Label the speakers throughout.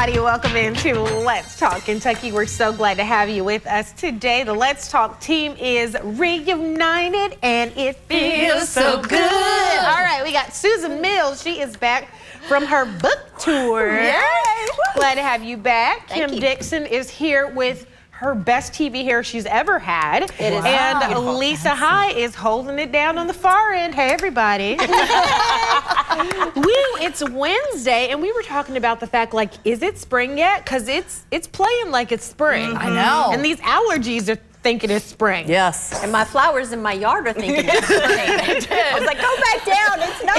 Speaker 1: everybody. Welcome into Let's Talk Kentucky. We're so glad to have you with us today. The Let's Talk team is reunited and it feels so good. All right, we got Susan Mills. She is back from her book tour.
Speaker 2: Yay.
Speaker 1: Glad to have you back.
Speaker 2: Thank
Speaker 1: Kim
Speaker 2: you.
Speaker 1: Dixon is here with her best TV hair she's ever had.
Speaker 2: It is
Speaker 1: and
Speaker 2: beautiful.
Speaker 1: Lisa High is holding it down on the far end. Hey, everybody. It's Wednesday, and we were talking about the fact, like, is it spring yet? Because it's playing like it's spring.
Speaker 2: I know.
Speaker 1: And these allergies are thinking it's spring.
Speaker 2: Yes. And my flowers in my yard are thinking it's spring. I was like, go back down. It's not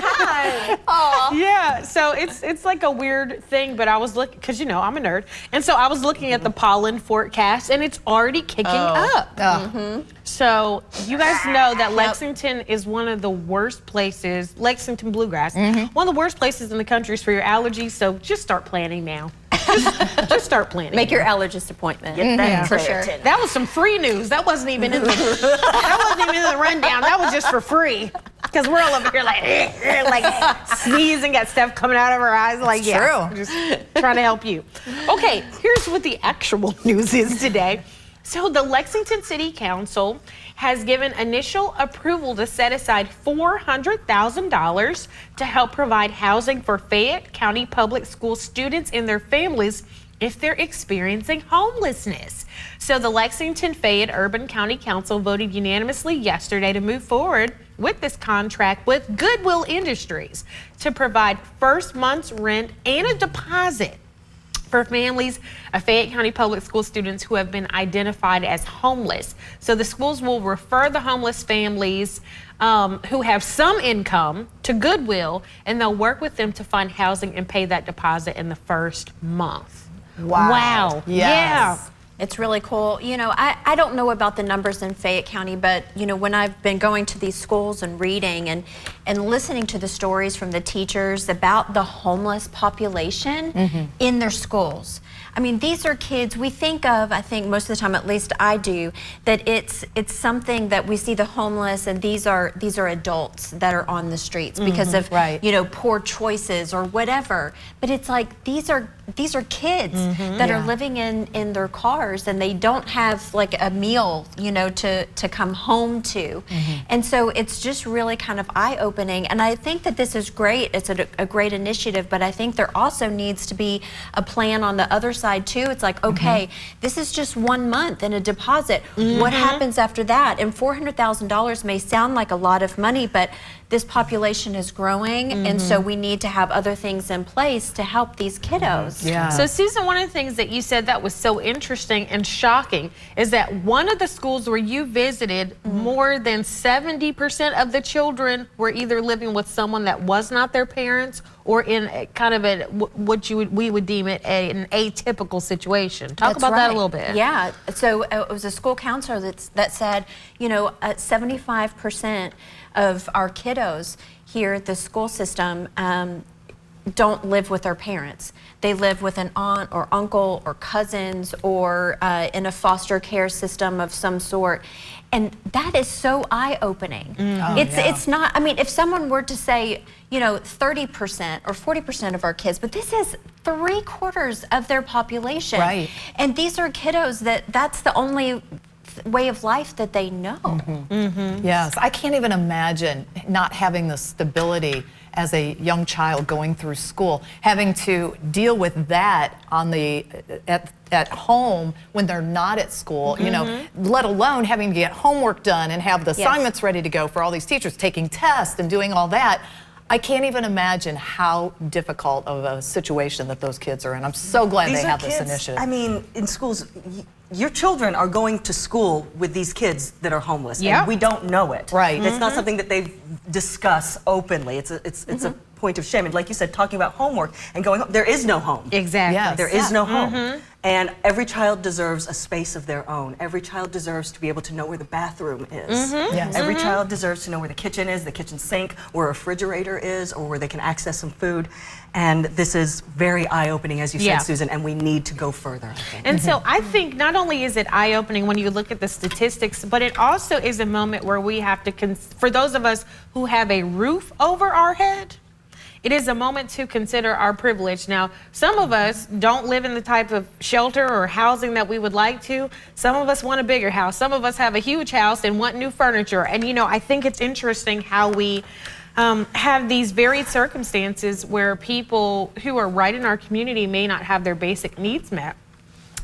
Speaker 2: time. Aw.
Speaker 1: Yeah, so it's like a weird thing, but I was looking, because you know I'm a nerd, and so I was looking at the pollen forecast, and it's already kicking up. So you guys know that Lexington is one of the worst places, Lexington Bluegrass, one of the worst places in the country for your allergies, so just start planning now. Just start planning.
Speaker 2: Make your allergist appointment. Get that
Speaker 1: for
Speaker 2: sure.
Speaker 1: That was some free news. That wasn't even in the rundown. That was just for free. Because we're all over here like sneezing, got stuff coming out of our eyes. Like, yeah,
Speaker 3: true.
Speaker 1: Just trying to help you. Okay, here's what the actual news is today. So the Lexington City Council has given initial approval to set aside $400,000 to help provide housing for Fayette County Public School students and their families if they're experiencing homelessness. So the Lexington Fayette Urban County Council voted unanimously yesterday to move forward with this contract with Goodwill Industries to provide first month's rent and a deposit for families of Fayette County Public School students who have been identified as homeless. So the schools will refer the homeless families who have some income to Goodwill, and they'll work with them to find housing and pay that deposit in the first month. Wow.
Speaker 3: Yes.
Speaker 1: Yeah.
Speaker 2: It's really cool. You know, I don't know about the numbers in Fayette County, but, you know, when I've been going to these schools and reading and listening to the stories from the teachers about the homeless population in their schools. I mean, these are kids we think of, I think most of the time, at least I do, that it's something that we see the homeless, and these are adults that are on the streets because of, you know, poor choices or whatever. But it's like these are kids that are living in their cars, and they don't have like a meal, you know, to come home to. And so it's just really kind of eye-opening, and I think that this is great. It's a great initiative, but I think there also needs to be a plan on the other side too. It's like, okay, this is just 1 month and a deposit. What happens after that? And $400,000 may sound like a lot of money, but this population is growing, and so we need to have other things in place to help these kiddos.
Speaker 3: Yeah.
Speaker 1: So Susan, one of the things that you said that was so interesting and shocking is that one of the schools where you visited, more than 70% of the children were either living with someone that was not their parents or in a kind of we would deem it an atypical situation. Talk about that a little bit.
Speaker 2: Yeah, so it was a school counselor that said, you know, 75% of our kiddos here at the school system don't live with their parents. They live with an aunt or uncle or cousins or in a foster care system of some sort. And that is so eye-opening. It's not, I mean, if someone were to say, you know, 30% or 40% of our kids, but this is 3/4 of their population.
Speaker 3: Right.
Speaker 2: And these are kiddos that's the only way of life that they know.
Speaker 3: Yes, I can't even imagine not having the stability as a young child going through school, having to deal with that on the at home when they're not at school, you know, let alone having to get homework done and have the assignments ready to go for all these teachers, taking tests and doing all that. I can't even imagine how difficult of a situation that those kids are in. I'm so glad they have this initiative.
Speaker 4: I mean, in schools, your children are going to school with these kids that are homeless,
Speaker 1: Yeah.
Speaker 4: and we don't know it.
Speaker 3: Right.
Speaker 4: It's not something that they discuss openly. It's a point of shame. And like you said, talking about homework and going home, there is no home.
Speaker 1: Exactly.
Speaker 3: Yes.
Speaker 4: There is no home. And every child deserves a space of their own. Every child deserves to be able to know where the bathroom is.
Speaker 3: Yes.
Speaker 4: Every child deserves to know where the kitchen is, the kitchen sink, where a refrigerator is, or where they can access some food. And this is very eye-opening, as you said, Susan, and we need to go further, I think.
Speaker 1: And so I think not only is it eye-opening when you look at the statistics, but it also is a moment where we have to, for those of us who have a roof over our head, it is a moment to consider our privilege. Now, some of us don't live in the type of shelter or housing that we would like to. Some of us want a bigger house. Some of us have a huge house and want new furniture. And, you know, I think it's interesting how we have these varied circumstances where people who are right in our community may not have their basic needs met.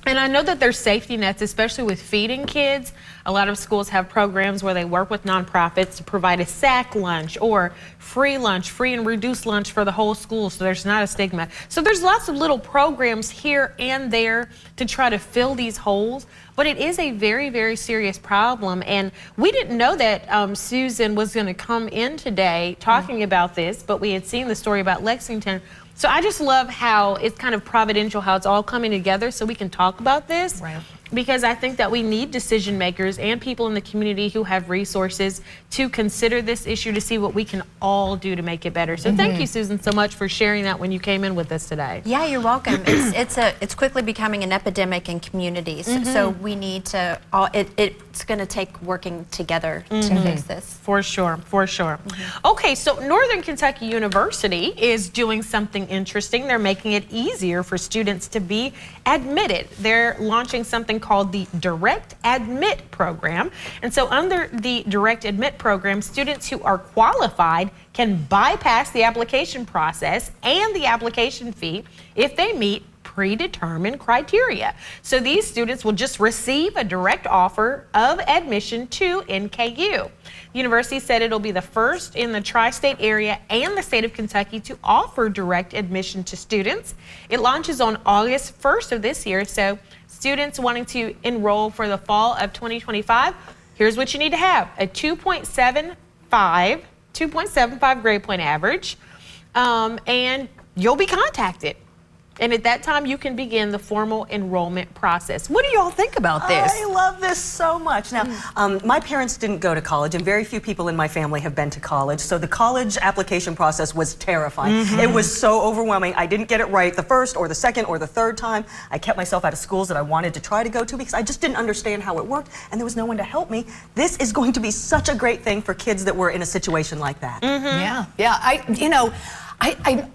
Speaker 1: And I know that there's safety nets, especially with feeding kids. A lot of schools have programs where they work with nonprofits to provide a sack lunch or free and reduced lunch for the whole school, so there's not a stigma. So there's lots of little programs here and there to try to fill these holes, but it is a very, very serious problem. And we didn't know that Susan was going to come in today talking about this, but we had seen the story about Lexington. So I just love how it's kind of providential, how it's all coming together so we can talk about this.
Speaker 3: Right.
Speaker 1: Because I think that we need decision makers and people in the community who have resources to consider this issue to see what we can all do to make it better. So thank you, Susan, so much for sharing that when you came in with us today.
Speaker 2: Yeah, you're welcome. It's quickly becoming an epidemic in communities. So we need to it's going to take working together to fix this.
Speaker 1: For sure, for sure. Okay, so Northern Kentucky University is doing something interesting. They're making it easier for students to be admitted. They're launching something called the Direct Admit program. And so under the Direct Admit program, students who are qualified can bypass the application process and the application fee if they meet predetermined criteria. So these students will just receive a direct offer of admission to NKU. The university said it'll be the first in the tri-state area and the state of Kentucky to offer direct admission to students. It launches on August 1st of this year, so students wanting to enroll for the fall of 2025, here's what you need to have: a 2.75 grade point average, and you'll be contacted. And at that time, you can begin the formal enrollment process. What do you all think about this?
Speaker 4: I love this so much. Now, my parents didn't go to college, and very few people in my family have been to college, so the college application process was terrifying. It was so overwhelming. I didn't get it right the first or the second or the third time. I kept myself out of schools that I wanted to try to go to because I just didn't understand how it worked, and there was no one to help me. This is going to be such a great thing for kids that were in a situation like that.
Speaker 3: Yeah.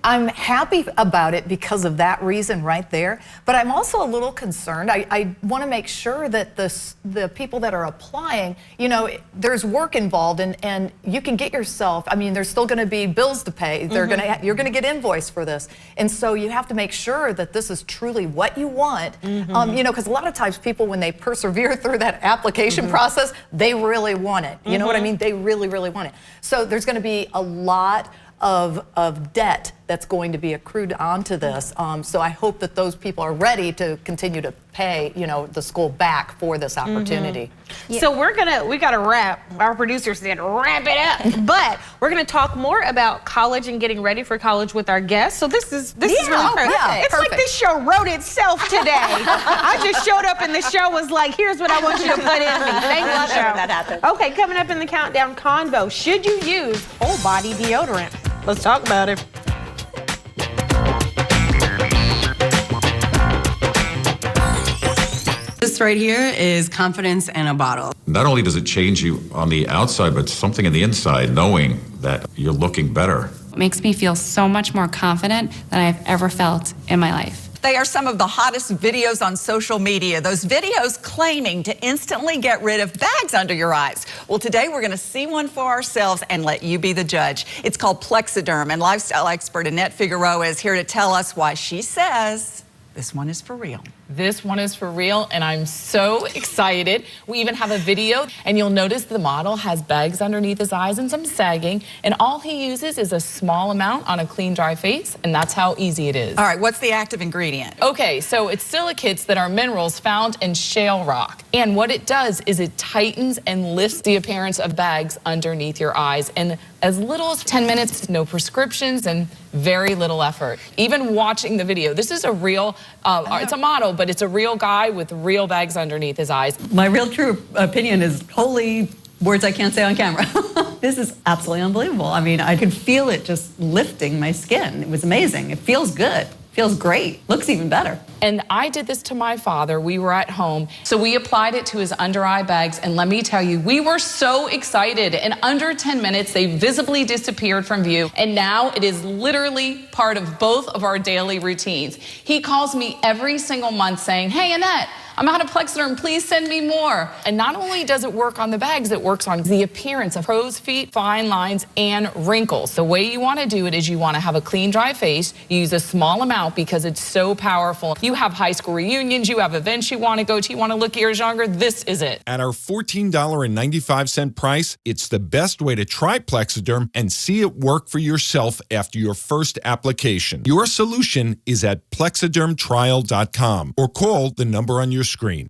Speaker 3: I'm happy about it because of that reason right there, but I'm also a little concerned. I want to make sure that the people that are applying, you know, there's work involved, and you can get yourself, I mean, there's still going to be bills to pay. You're going to get invoiced for this, and so you have to make sure that this is truly what you want. You know, because a lot of times people, when they persevere through that application process, they really want it. You know what I mean? They really, really want it. So there's going to be a lot of debt that's going to be accrued onto this. So I hope that those people are ready to continue to pay, you know, the school back for this opportunity.
Speaker 1: So we got to wrap. Our producer said wrap it up. But we're gonna talk more about college and getting ready for college with our guests. So this is really perfect. It's
Speaker 3: perfect.
Speaker 1: like this show wrote itself today. I just showed up and the show was like, here's what I want you to put in me. Thank you, show.
Speaker 4: That happened.
Speaker 1: Okay, coming up in the countdown convo, should you use whole body deodorant? Let's talk about it.
Speaker 5: This right here is confidence in a bottle.
Speaker 6: Not only does it change you on the outside, but something in the inside, knowing that you're looking better.
Speaker 7: It makes me feel so much more confident than I've ever felt in my life.
Speaker 8: They are some of the hottest videos on social media. Those videos claiming to instantly get rid of bags under your eyes. Well, today we're going to see one for ourselves and let you be the judge. It's called Plexiderm, and lifestyle expert Annette Figueroa is here to tell us why she says this one is for real.
Speaker 9: This one is for real, and I'm so excited. We even have a video, and you'll notice the model has bags underneath his eyes and some sagging, and all he uses is a small amount on a clean, dry face, and that's how easy it is.
Speaker 8: All right, what's the active ingredient?
Speaker 9: Okay, so it's silicates that are minerals found in shale rock, and what it does is it tightens and lifts the appearance of bags underneath your eyes in as little as 10 minutes, no prescriptions, and very little effort. Even watching the video, this is a real, it's a model, but it's a real guy with real bags underneath his eyes.
Speaker 10: My real true opinion is holy words I can't say on camera. This is absolutely unbelievable. I mean, I could feel it just lifting my skin. It was amazing. It feels good. Feels great. Looks even better.
Speaker 9: And I did this to my father. We were at home. So we applied it to his under eye bags. And let me tell you, we were so excited. In under 10 minutes, they visibly disappeared from view. And now it is literally part of both of our daily routines. He calls me every single month saying, hey, Annette, I'm out of Plexiderm, please send me more. And not only does it work on the bags, it works on the appearance of crow's feet, fine lines, and wrinkles. The way you want to do it is you want to have a clean, dry face. You use a small amount because it's so powerful. You have high school reunions, you have events you want to go to, you want to look years younger, this is it.
Speaker 11: At our $14.95 price, it's the best way to try Plexiderm and see it work for yourself after your first application. Your solution is at plexidermtrial.com or call the number on your screen.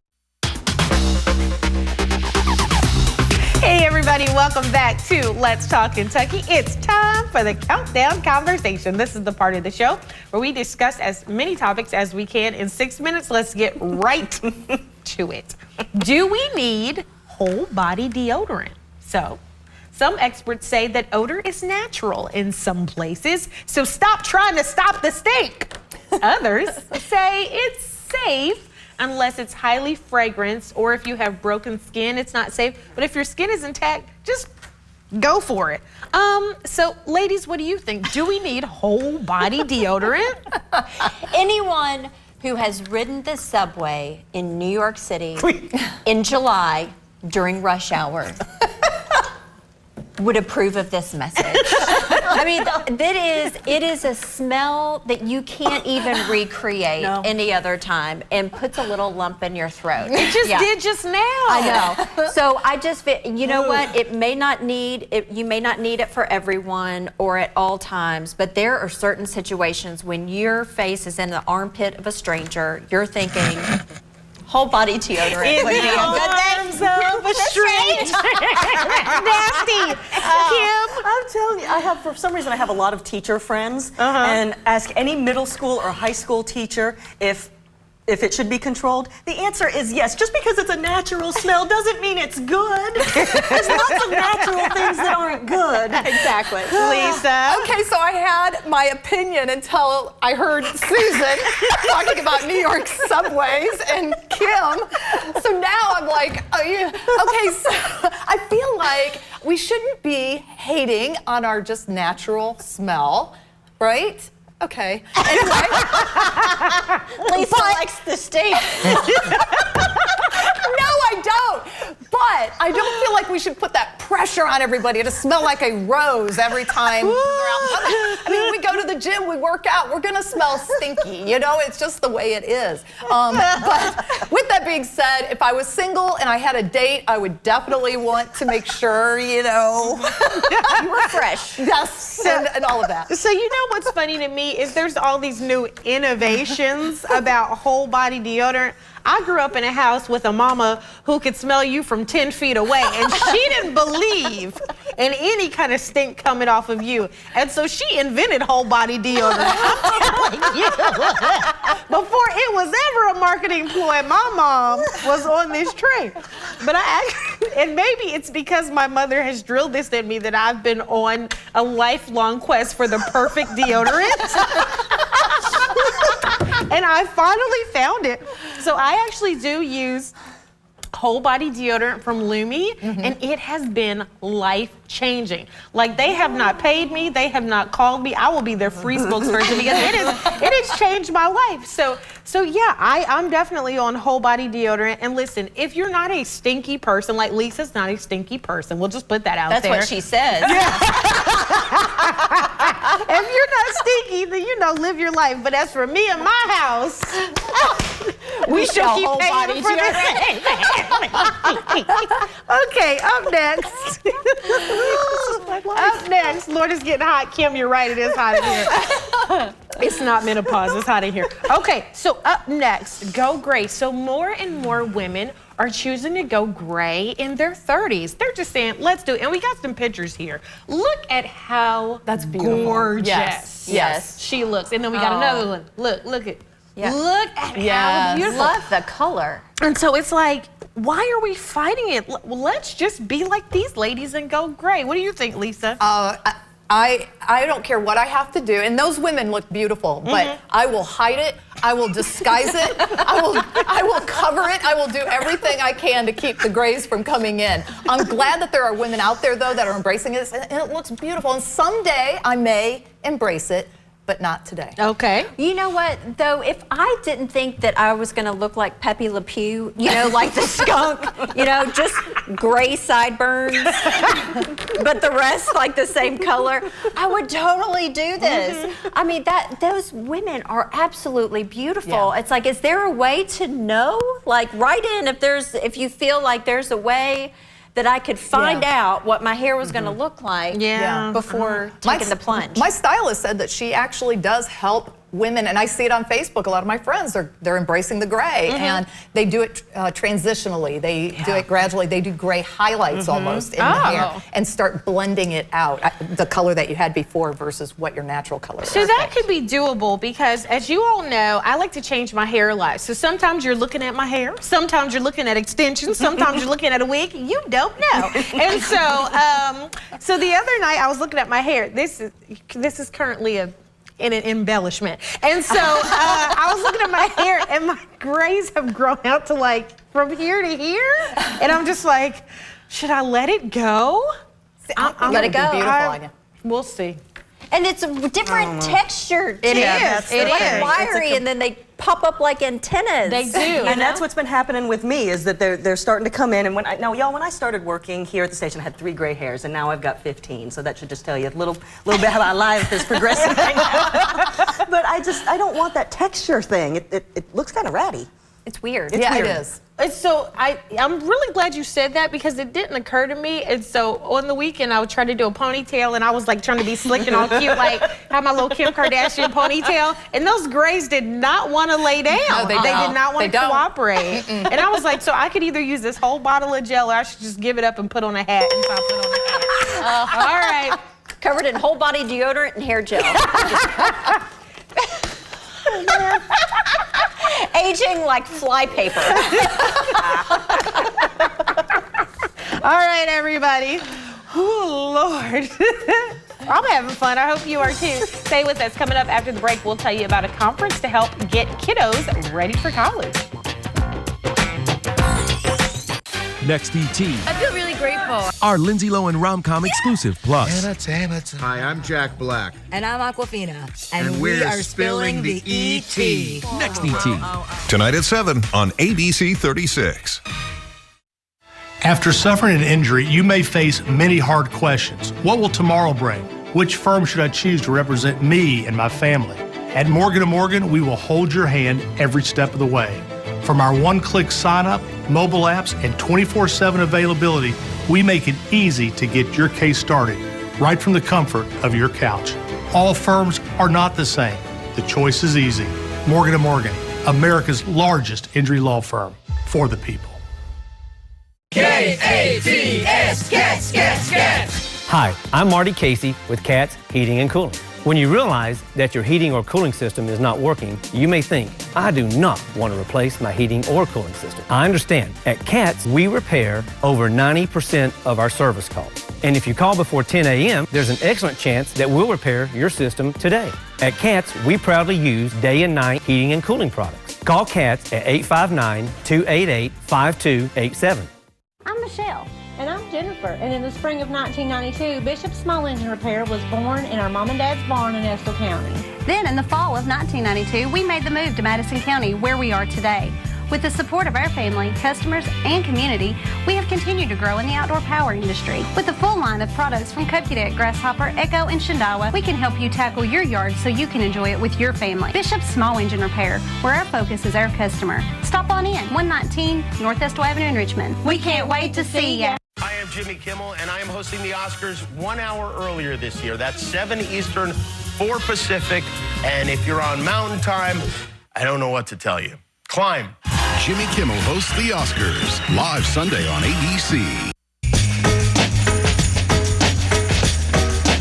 Speaker 1: Hey everybody, welcome back to Let's Talk Kentucky. It's time for the Countdown Conversation. This is the part of the show where we discuss as many topics as we can in 6 minutes. Let's get right to it. Do we need whole body deodorant? So, some experts say that odor is natural in some places, so stop trying to stop the stink. Others say it's safe unless it's highly fragranced, or if you have broken skin, it's not safe. But if your skin is intact, just go for it. So ladies, what do you think? Do we need whole body deodorant?
Speaker 2: Anyone who has ridden the subway in New York City in July during rush hour would approve of this message. I mean, it is a smell that you can't even recreate any other time, and puts a little lump in your throat.
Speaker 1: It just did just now.
Speaker 2: I know. So I just feel, you know what? It may not need it. You may not need it for everyone or at all times, but there are certain situations when your face is in the armpit of a stranger, you're thinking, whole body deodorant would be a good thing.
Speaker 1: Of a stranger. Nasty. Kim,
Speaker 4: I'm telling you, for some reason I have a lot of teacher friends, and ask any middle school or high school teacher if it should be controlled. The answer is yes. Just because it's a natural smell doesn't mean it's good. There's lots of natural things that aren't good.
Speaker 2: Exactly.
Speaker 1: Lisa.
Speaker 3: Okay, so I had my opinion until I heard Susan talking about New York subways and Kim. So now I'm like, okay, so I feel like we shouldn't be hating on our just natural smell, right? Okay. Anyway.
Speaker 2: Lisa likes the steak.
Speaker 3: No, I don't. But I don't feel like we should put that pressure on everybody to smell like a rose every time we're out. I mean, we go to the gym, we work out, we're gonna smell stinky. You know, it's just the way it is. But with that being said, if I was single and I had a date, I would definitely want to make sure, you know,
Speaker 2: you were fresh.
Speaker 3: Yes, and all of that.
Speaker 1: So you know what's funny to me is there's all these new innovations about whole body deodorant. I grew up in a house with a mama who could smell you from 10 feet away, and she didn't believe in any kind of stink coming off of you. And so she invented whole body deodorant. I'm telling you. Before it was ever a marketing ploy, my mom was on this train. But and maybe it's because my mother has drilled this in me that I've been on a lifelong quest for the perfect deodorant. And I finally found it. So I actually do use whole body deodorant from Lumi, and it has been life-changing. Like, they have not paid me, they have not called me. I will be their free spokesperson because it has changed my life. So yeah, I'm definitely on whole body deodorant. And listen, if you're not a stinky person, like Lisa's not a stinky person, we'll just put that out there.
Speaker 2: That's what she says.
Speaker 1: If you're not stinky, then you know, live your life. But as for me and my house, we should keep
Speaker 2: whole
Speaker 1: paying
Speaker 2: body
Speaker 1: for this. Okay, up next. Up next, Lord, it's getting hot. Kim, you're right, it is hot in here. It's not menopause, it's hot in here. Okay, so up next, go gray. So more and more women are choosing to go gray in their 30s. They're just saying, let's do it. And we got some pictures here. Look at how
Speaker 3: That's beautiful.
Speaker 1: gorgeous
Speaker 3: Yes.
Speaker 1: she looks. And then we got another one. Look at
Speaker 2: Yeah.
Speaker 1: Look at how
Speaker 3: Yes.
Speaker 1: beautiful.
Speaker 2: Love the color.
Speaker 1: And so it's like, why are we fighting it? Let's just be like these ladies and go gray. What do you think, Lisa?
Speaker 3: I don't care what I have to do, and those women look beautiful, but I will hide it, I will disguise it, I will cover it, I will do everything I can to keep the grays from coming in. I'm glad that there are women out there, though, that are embracing it, and it looks beautiful, and someday I may embrace it, but not today.
Speaker 1: Okay.
Speaker 2: You know what, though, if I didn't think that I was going to look like Pepe Le Pew, you know, like the skunk, you know, just gray sideburns, but the rest like the same color, I would totally do this. I mean, those women are absolutely beautiful.
Speaker 3: Yeah.
Speaker 2: It's like, is there a way to know? Like, write in if you feel like there's a way that I could find out what my hair was going to look like before taking the plunge.
Speaker 3: My stylist said that she actually does help women, and I see it on Facebook. A lot of my friends they're embracing the gray, and they do it transitionally. They do it gradually. They do gray highlights almost in the hair and start blending it out, the color that you had before versus what your natural color is.
Speaker 1: So that could be doable because, as you all know, I like to change my hair a lot. So sometimes you're looking at my hair, sometimes you're looking at extensions, sometimes you're looking at a wig. You don't know. And so, so the other night I was looking at my hair. This is currently in an embellishment. And so I was looking at my hair and my grays have grown out to like from here to here. And I'm just like, should I let it go?
Speaker 2: Let it go.
Speaker 3: Beautiful on you.
Speaker 1: We'll see.
Speaker 2: And it's a different texture, too.
Speaker 1: It is.
Speaker 2: They're like wiry, and then they pop up like antennas.
Speaker 1: They do.
Speaker 4: And that's what's been happening with me is that they're starting to come in. And when I started working here at the station, I had 3 gray hairs, and now I've got 15. So that should just tell you a little bit how my life is progressing right now. But I don't want that texture thing. It looks kind of ratty.
Speaker 2: It's weird.
Speaker 3: It
Speaker 4: weird.
Speaker 3: is.
Speaker 1: So I'm really glad you said that because it didn't occur to me. And so on the weekend, I would try to do a ponytail, and I was like trying to be slick and all cute, like have my little Kim Kardashian ponytail. And those grays did not want to lay down.
Speaker 3: No, they
Speaker 1: did
Speaker 3: don't.
Speaker 1: not want
Speaker 3: They
Speaker 1: to
Speaker 3: don't.
Speaker 1: cooperate. And I was like, so I could either use this whole bottle of gel, or I should just give it up and put on a hat. And so I put on a hat. All right.
Speaker 2: Covered in whole body deodorant and hair gel. Aging like fly paper.
Speaker 1: All right, everybody. Oh, Lord. I'm having fun. I hope you are too. Stay with us. Coming up after the break, we'll tell you about a conference to help get kiddos ready for college.
Speaker 12: Next ET,
Speaker 13: I feel really grateful.
Speaker 12: our Lindsay Lohan rom-com exclusive plus.
Speaker 14: Hi, I'm Jack Black.
Speaker 13: And I'm Aquafina.
Speaker 14: And we are spilling the ET.
Speaker 12: Next ET.
Speaker 15: Tonight at 7 on ABC 36.
Speaker 16: After suffering an injury, you may face many hard questions. What will tomorrow bring? Which firm should I choose to represent me and my family? At Morgan & Morgan, we will hold your hand every step of the way. From our one-click sign-up, mobile apps, and 24/7 availability, we make it easy to get your case started, right from the comfort of your couch. All firms are not the same. The choice is easy. Morgan & Morgan, America's largest injury law firm, for the people.
Speaker 17: K-A-T-S, Cats, Cats, Cats.
Speaker 18: Hi, I'm Marty Casey with Cats Heating and Cooling. When you realize that your heating or cooling system is not working, you may think, I do not want to replace my heating or cooling system. I understand. At Cats, we repair over 90% of our service calls. And if you call before 10 a.m., there's an excellent chance that we'll repair your system today. At Cats, we proudly use day and night heating and cooling products. Call Cats at 859-288-5287.
Speaker 19: I'm Michelle. And I'm Jennifer. And in the spring of 1992, Bishop Small Engine Repair was born in our mom and dad's barn in Estill County.
Speaker 20: Then in the fall of 1992, we made the move to Madison County, where we are today. With the support of our family, customers, and community, we have continued to grow in the outdoor power industry. With a full line of products from Kokidet, Grasshopper, Echo, and Shindawa, we can help you tackle your yard so you can enjoy it with your family. Bishop Small Engine Repair, where our focus is our customer. Stop on in, 119 North Estill Avenue in Richmond. We can't wait to see ya.
Speaker 21: I am Jimmy Kimmel, and I am hosting the Oscars 1 hour earlier this year. That's 7 Eastern, 4 Pacific. And if you're on Mountain Time, I don't know what to tell you. Climb.
Speaker 22: Jimmy Kimmel hosts the Oscars, live Sunday on ABC.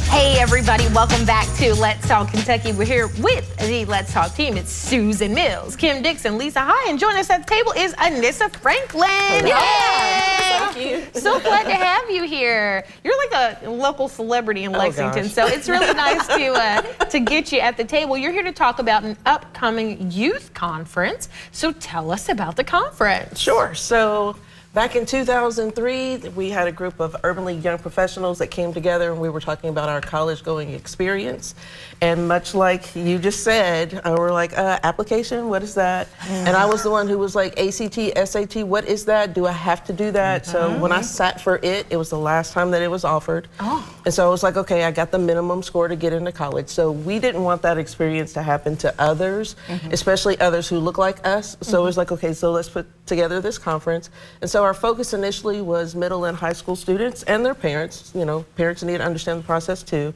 Speaker 1: Hey everybody. Welcome back to Let's Talk Kentucky. We're here with the Let's Talk team. It's Susan Mills, Kim Dixon, Lisa High, and joining us at the table is Anissa Franklin. Yay!
Speaker 5: Thank you.
Speaker 1: So glad to have you here. You're like a local celebrity in Lexington, so it's really nice to get you at the table. You're here to talk about an upcoming youth conference. So tell us about the conference.
Speaker 5: Sure. So back in 2003, we had a group of urbanly young professionals that came together, and we were talking about our college-going experience. And much like you just said, we're like, application, what is that? And I was the one who was like, ACT, SAT, what is that? Do I have to do that? So when I sat for it, it was the last time that it was offered. And so I was like, okay, I got the minimum score to get into college. So we didn't want that experience to happen to others, especially others who look like us. So it was like, okay, so let's put together this conference. And so our focus initially was middle and high school students and their parents. You know, parents need to understand the process too.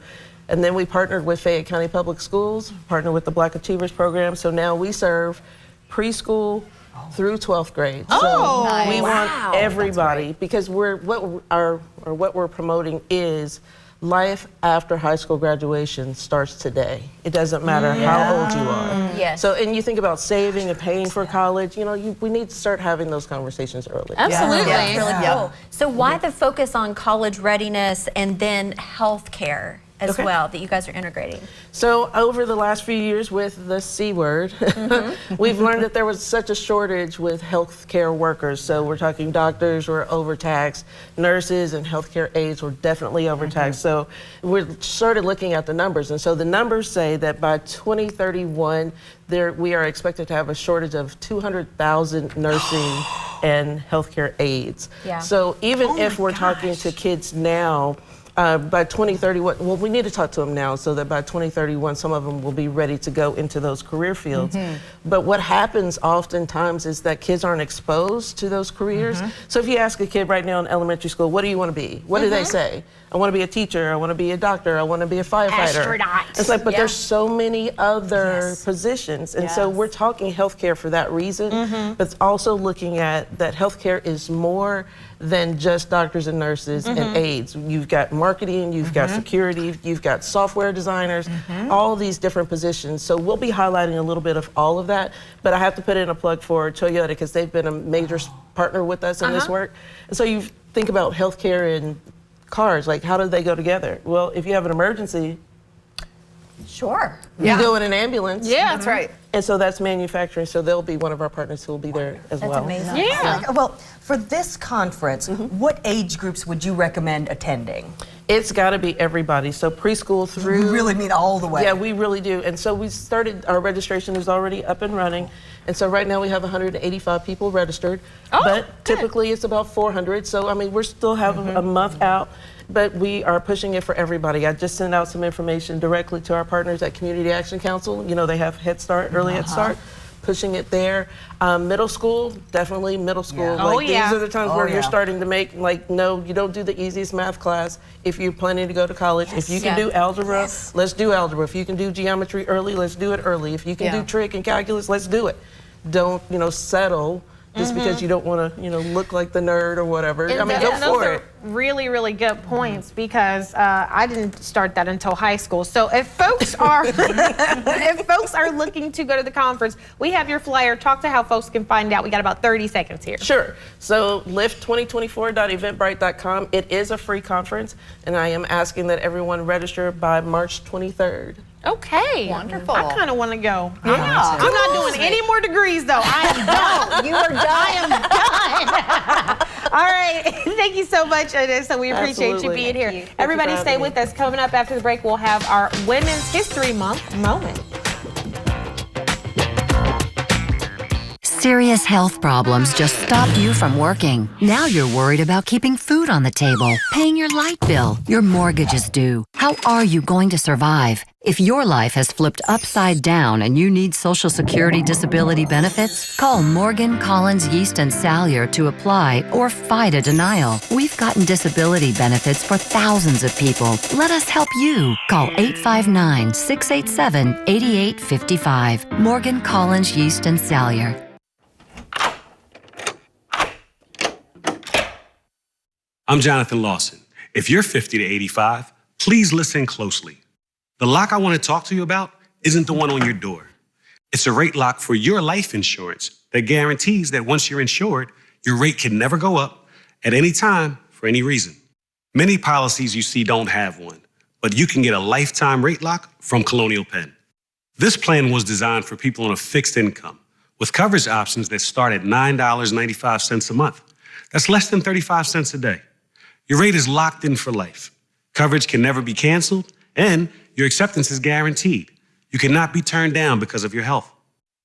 Speaker 5: And then we partnered with Fayette County Public Schools, partnered with the Black Achievers Program. So now we serve preschool through 12th grade.
Speaker 1: Oh,
Speaker 5: so
Speaker 1: nice.
Speaker 5: we want everybody, because what we're promoting is life after high school graduation starts today. It doesn't matter how old you are.
Speaker 2: Yes.
Speaker 5: So, and you think about saving and paying for college, you know, we need to start having those conversations early.
Speaker 1: Absolutely.
Speaker 2: That's really cool. So why the focus on college readiness and then health care as well that you guys are integrating?
Speaker 5: So over the last few years with the C word, we've learned that there was such a shortage with healthcare workers. So we're talking doctors were overtaxed, nurses and healthcare aides were definitely overtaxed. So we started looking at the numbers. And so the numbers say that by 2031, we are expected to have a shortage of 200,000 nursing and healthcare aides.
Speaker 2: Yeah.
Speaker 5: So even if we're talking to kids now, by 2031, well, we need to talk to them now so that by 2031, some of them will be ready to go into those career fields. But what happens oftentimes is that kids aren't exposed to those careers. So if you ask a kid right now in elementary school, what do you want to be? What do they say? I want to be a teacher, I want to be a doctor, I want to be a firefighter.
Speaker 1: Astronaut.
Speaker 5: It's like, but there's so many other positions. And so we're talking healthcare for that reason, but also looking at that healthcare is more than just doctors and nurses and aides. You've got marketing, you've got security, you've got software designers, all these different positions. So we'll be highlighting a little bit of all of that, but I have to put in a plug for Toyota because they've been a major partner with us in this work. And so you think about healthcare and cars, like how do they go together? Well, if you have an emergency,
Speaker 2: Sure.
Speaker 5: you go in an ambulance.
Speaker 1: Yeah, that's right.
Speaker 5: And so that's manufacturing, so they'll be one of our partners who will be there as well.
Speaker 2: Amazing.
Speaker 1: Yeah.
Speaker 4: Well, for this conference, what age groups would you recommend attending?
Speaker 5: It's got to be everybody. So preschool through.
Speaker 4: We really mean all the way.
Speaker 5: Yeah, we really do. And so we started, our registration is already up and running. And so right now we have 185 people registered. But typically it's about 400. So, I mean, we're still having a month out, but we are pushing it for everybody. I just sent out some information directly to our partners at Community Action Council. You know, they have Head Start, Early Head Start, pushing it there. Middle school, definitely middle school. Like, these are the times where you're starting to make, like, no, you don't do the easiest math class if you're planning to go to college. If you can do algebra, let's do algebra. If you can do geometry early, let's do it early. If you can do trig and calculus, let's do it. Don't, you know, settle just because you don't want to, you know, look like the nerd or whatever. I mean, go for it.
Speaker 1: Really, really good points because I didn't start that until high school. So if folks are if folks are looking to go to the conference, we have your flyer. Talk to how folks can find out. We got about 30 seconds here.
Speaker 5: Sure. So lift2024.eventbrite.com. It is a free conference, and I am asking that everyone register by March 23rd.
Speaker 1: Okay.
Speaker 3: Wonderful.
Speaker 1: I kind of want to go.
Speaker 3: Yeah.
Speaker 1: I'm not doing any more degrees, though. I am done.
Speaker 2: You are done.
Speaker 1: I am done. All right. Thank you so much, Anissa. We appreciate you being here. Everybody stay with us. Coming up after the break, we'll have our Women's History Month moment.
Speaker 6: Serious health problems just stopped you from working. Now you're worried about keeping food on the table, paying your light bill, your mortgage is due. How are you going to survive? If your life has flipped upside down and you need Social Security disability benefits, call Morgan, Collins, Yeast, and Salyer to apply or fight a denial. We've gotten disability benefits for thousands of people. Let us help you. Call 859-687-8855. Morgan, Collins, Yeast, and Salyer.
Speaker 23: I'm Jonathan Lawson. If you're 50 to 85,
Speaker 7: Please listen closely. The lock I want to talk to you about isn't the one on your door. It's a rate lock for your life insurance that guarantees that once you're insured, your rate can never go up at any time for any reason. Many policies you see don't have one, but you can get a lifetime rate lock from Colonial Penn. This plan was designed for people on a fixed income with coverage options that start at $9.95 a month. That's less than 35 cents a day. Your rate is locked in for life. Coverage can never be canceled, and your acceptance is guaranteed. You cannot be turned down because of your health.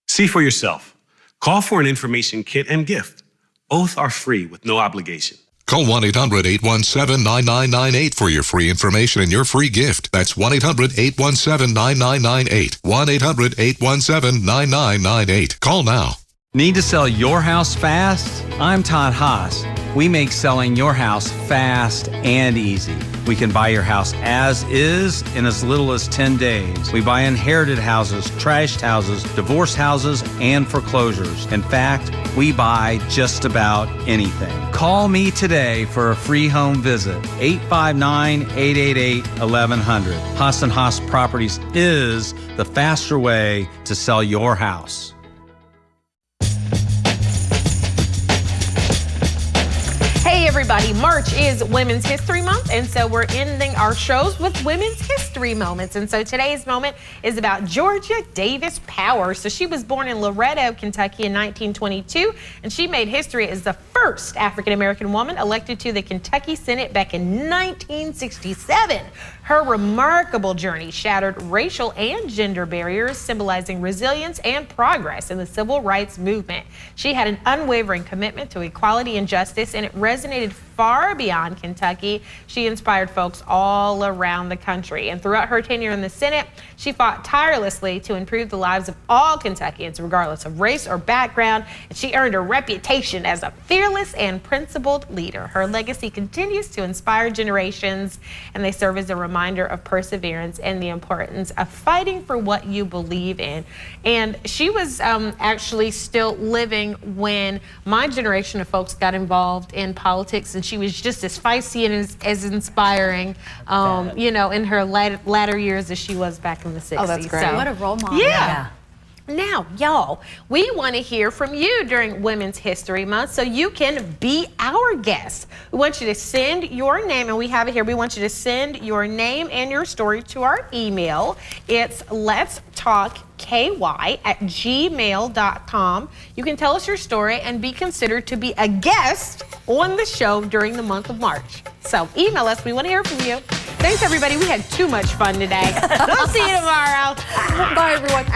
Speaker 7: See for yourself. Call for an information kit and gift. Both are free with no obligation.
Speaker 15: Call 1-800-817-9998 for your free information and your free gift. That's 1-800-817-9998. 1-800-817-9998. Call now.
Speaker 8: Need to sell your house fast? I'm Todd Haas. We make selling your house fast and easy. We can buy your house as is in as little as 10 days. We buy inherited houses, trashed houses, divorce houses, and foreclosures. In fact, we buy just about anything. Call me today for a free home visit. 859-888-1100. Haas & Haas Properties is the faster way to sell your house.
Speaker 1: Hey everybody, March is Women's History Month, and so we're ending our shows with Women's History Moments. And so today's moment is about Georgia Davis Power. So she was born in Loretto, Kentucky in 1922, and she made history as the first African-American woman elected to the Kentucky Senate back in 1967. Her remarkable journey shattered racial and gender barriers, symbolizing resilience and progress in the civil rights movement. She had an unwavering commitment to equality and justice, and it resonated far beyond Kentucky. She inspired folks all around the country. And throughout her tenure in the Senate, she fought tirelessly to improve the lives of all Kentuckians, regardless of race or background. And she earned a reputation as a fearless and principled leader. Her legacy continues to inspire generations, and they serve as a reminder of perseverance and the importance of fighting for what you believe in. And she was actually still living when my generation of folks got involved in politics, and she was just as feisty and as inspiring, you know, in her latter years as she was back in the 60s.
Speaker 2: Oh, that's great.
Speaker 1: So,
Speaker 2: what a role model.
Speaker 1: Yeah. Now, y'all, we want to hear from you during Women's History Month, so you can be our guest. We want you to send your name, and we have it here. We want you to send your name and your story to our email. It's letstalkky@gmail.com. You can tell us your story and be considered to be a guest on the show during the month of March. So email us. We want to hear from you. Thanks, everybody. We had too much fun today. We'll see you tomorrow.
Speaker 2: Bye, everyone.